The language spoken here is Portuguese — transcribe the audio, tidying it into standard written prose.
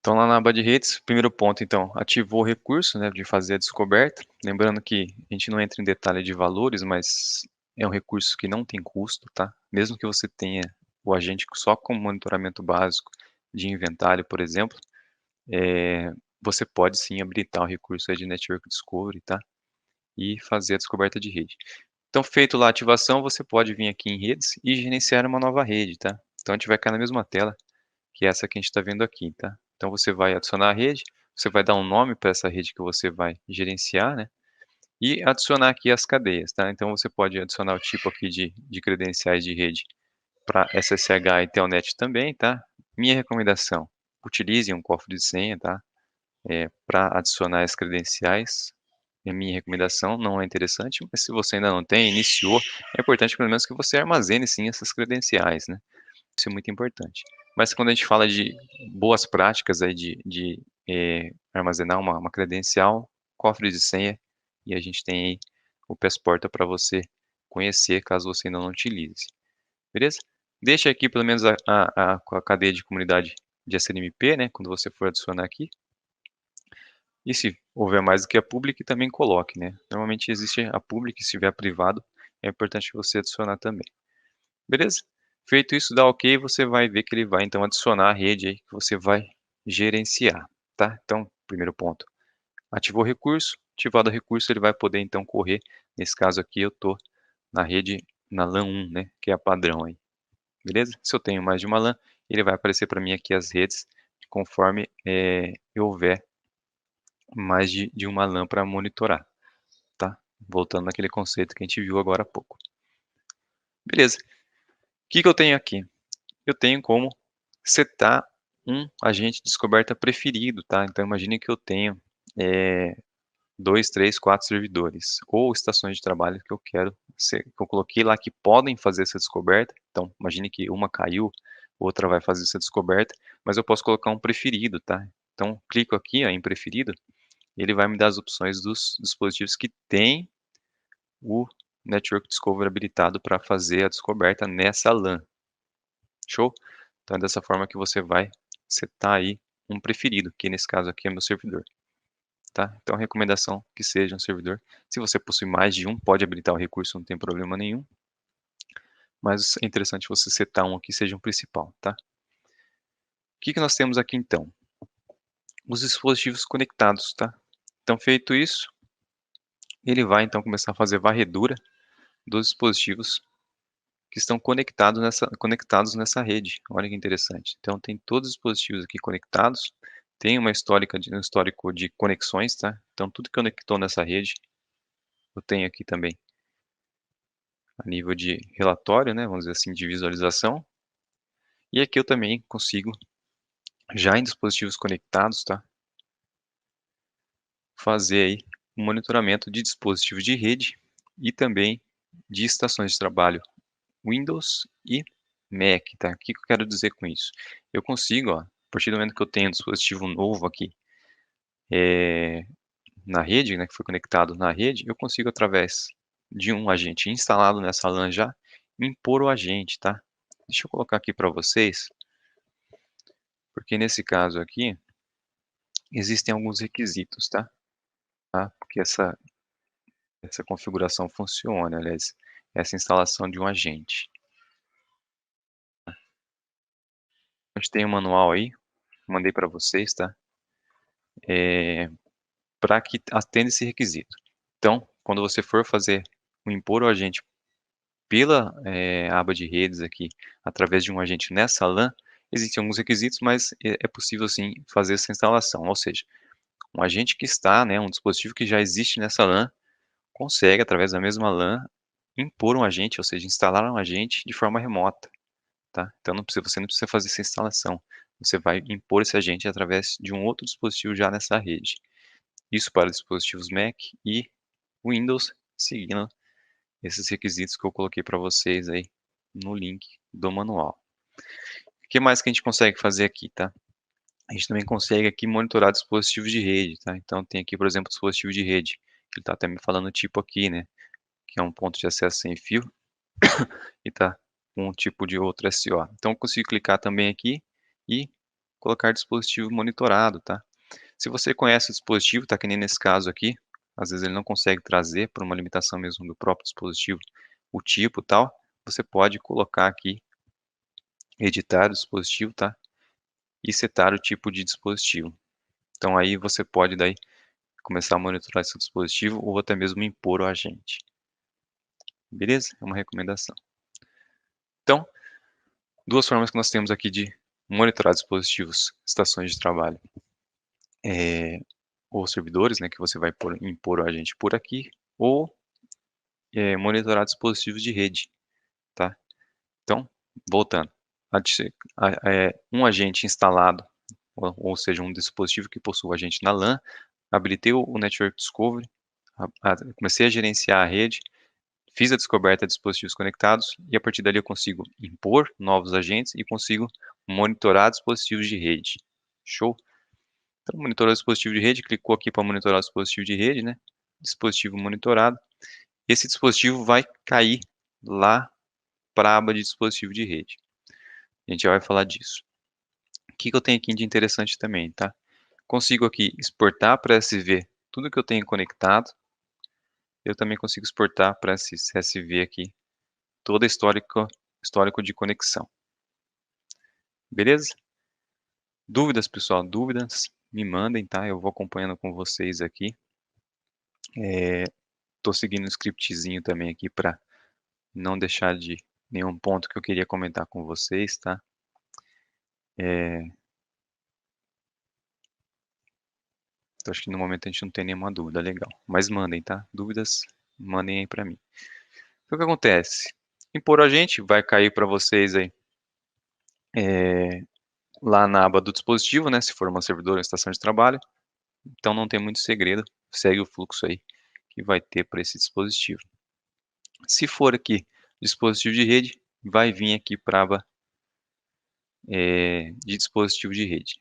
Então, lá na aba de redes, primeiro ponto, então, ativou o recurso, né, de fazer a descoberta. Lembrando que a gente não entra em detalhe de valores, mas é um recurso que não tem custo, tá? Mesmo que você tenha o agente só com monitoramento básico de inventário, por exemplo, eh, você pode sim habilitar o recurso aí de Network Discovery, tá? E fazer a descoberta de rede. Então, feito lá a ativação, você pode vir aqui em redes e gerenciar uma nova rede, tá? Então, a gente vai cair na mesma tela que é essa que a gente está vendo aqui, tá? Então você vai adicionar a rede, você vai dar um nome para essa rede que você vai gerenciar, né? E adicionar aqui as cadeias, tá? Então você pode adicionar o tipo aqui de credenciais de rede para SSH e Telnet também, tá? Minha recomendação, utilize um cofre de senha, tá? Para adicionar as credenciais. É minha recomendação, não é interessante, mas se você ainda não tem, iniciou, é importante pelo menos que você armazene sim essas credenciais, né? Isso é muito importante. Mas quando a gente fala de boas práticas aí de armazenar uma credencial, cofre de senha, e a gente tem aí o Passporta para você conhecer, caso você ainda não utilize. Beleza? Deixa aqui pelo menos a cadeia de comunidade de SNMP, né, quando você for adicionar aqui. E se houver mais do que a public, também coloque, né. Normalmente existe a public, se tiver privado, é importante você adicionar também. Beleza? Feito isso, dá ok, você vai ver que ele vai então adicionar a rede aí que você vai gerenciar, tá? Então, primeiro ponto, ativou o recurso, ativado o recurso, ele vai poder então correr, nesse caso aqui eu estou na rede, na LAN 1, né, que é a padrão aí, beleza? Se eu tenho mais de uma LAN, ele vai aparecer para mim aqui as redes, conforme eu houver mais de uma LAN para monitorar, tá? Voltando naquele conceito que a gente viu agora há pouco. Beleza, o que que eu tenho aqui? Eu tenho como setar um agente de descoberta preferido, tá? Então imagine que eu tenho, 2, 3, 4 servidores ou estações de trabalho que eu quero que eu coloquei lá que podem fazer essa descoberta. Então imagine que uma caiu, outra vai fazer essa descoberta, mas eu posso colocar um preferido, tá? Então clico aqui, ó, em preferido, e ele vai me dar as opções dos dispositivos que têm o Network Discovery habilitado para fazer a descoberta nessa LAN. Show? Então é dessa forma que você vai setar aí um preferido, que nesse caso aqui é meu servidor, tá? Então a recomendação que seja um servidor. Se você possui mais de um, pode habilitar o recurso, não tem problema nenhum. Mas é interessante você setar um aqui, seja um principal, tá? O que que nós temos aqui então? Os dispositivos conectados, tá? Então feito isso, ele vai então começar a fazer varredura dos dispositivos que estão conectados nessa rede. Olha que interessante. Então tem todos os dispositivos aqui conectados, tem um histórico de conexões, tá? Então tudo que conectou nessa rede, eu tenho aqui também a nível de relatório, né? Vamos dizer assim, de visualização. E aqui eu também consigo, já em dispositivos conectados, tá? Fazer aí um monitoramento de dispositivos de rede e também de estações de trabalho Windows e Mac, tá? O que que eu quero dizer com isso? Eu consigo, ó, a partir do momento que eu tenho um dispositivo novo aqui, eh, na rede, né, que foi conectado na rede, eu consigo através de um agente instalado nessa LAN já, impor o agente, tá? Deixa eu colocar aqui para vocês, porque nesse caso aqui, existem alguns requisitos, tá? Porque essa configuração funciona, aliás, essa instalação de um agente. A gente tem um manual aí, mandei para vocês, tá? Para que atenda esse requisito. Então, quando você for fazer o impor o agente pela, aba de redes aqui, através de um agente nessa LAN, existem alguns requisitos, mas é possível sim fazer essa instalação, ou seja, um agente que está, né, um dispositivo que já existe nessa LAN, consegue através da mesma LAN impor um agente, ou seja, instalar um agente de forma remota, tá? Então você não precisa fazer essa instalação, você vai impor esse agente através de um outro dispositivo já nessa rede. Isso para dispositivos Mac e Windows, seguindo esses requisitos que eu coloquei para vocês aí no link do manual. O que mais que a gente consegue fazer aqui, tá? A gente também consegue aqui monitorar dispositivos de rede, tá? Então tem aqui, por exemplo, dispositivo de rede, que ele está até me falando o tipo aqui, né? Que é um ponto de acesso sem fio e tá com um tipo de outro SO. Então eu consigo clicar também aqui e colocar dispositivo monitorado, tá? Se você conhece o dispositivo, tá que nem nesse caso aqui, às vezes ele não consegue trazer por uma limitação mesmo do próprio dispositivo, o tipo e tal, você pode colocar aqui, editar o dispositivo, tá? E setar o tipo de dispositivo. Então aí você pode daí começar a monitorar seu dispositivo ou até mesmo impor o agente. Beleza? É uma recomendação. Então, duas formas que nós temos aqui de monitorar dispositivos, estações de trabalho. Ou servidores, né, que você vai impor o agente por aqui, ou monitorar dispositivos de rede, tá? Então, voltando, um agente instalado, ou seja, um dispositivo que possui o agente na LAN, habilitei o Network Discovery, comecei a gerenciar a rede, fiz a descoberta de dispositivos conectados e a partir dali eu consigo impor novos agentes e consigo monitorar dispositivos de rede. Show? Então, monitorou o dispositivo de rede, clicou aqui para monitorar o dispositivo de rede, né? Dispositivo monitorado. Esse dispositivo vai cair lá para a aba de dispositivo de rede. A gente já vai falar disso. O que eu tenho aqui de interessante também, tá? Consigo aqui exportar para SV tudo que eu tenho conectado. Eu também consigo exportar para esse CSV aqui todo histórico de conexão. Beleza? Dúvidas, pessoal? Dúvidas? Me mandem, tá? Eu vou acompanhando com vocês aqui. Tô seguindo um scriptzinho também aqui para não deixar de nenhum ponto que eu queria comentar com vocês, tá? Então, acho que no momento a gente não tem nenhuma dúvida, legal. Mas mandem, tá? Dúvidas, mandem aí para mim. Então, o que acontece? Impor agente vai cair para vocês aí lá na aba do dispositivo, né? Se for uma servidora ou estação de trabalho. Então, não tem muito segredo. Segue o fluxo aí que vai ter para esse dispositivo. Se for aqui dispositivo de rede, vai vir aqui para a aba de dispositivo de rede.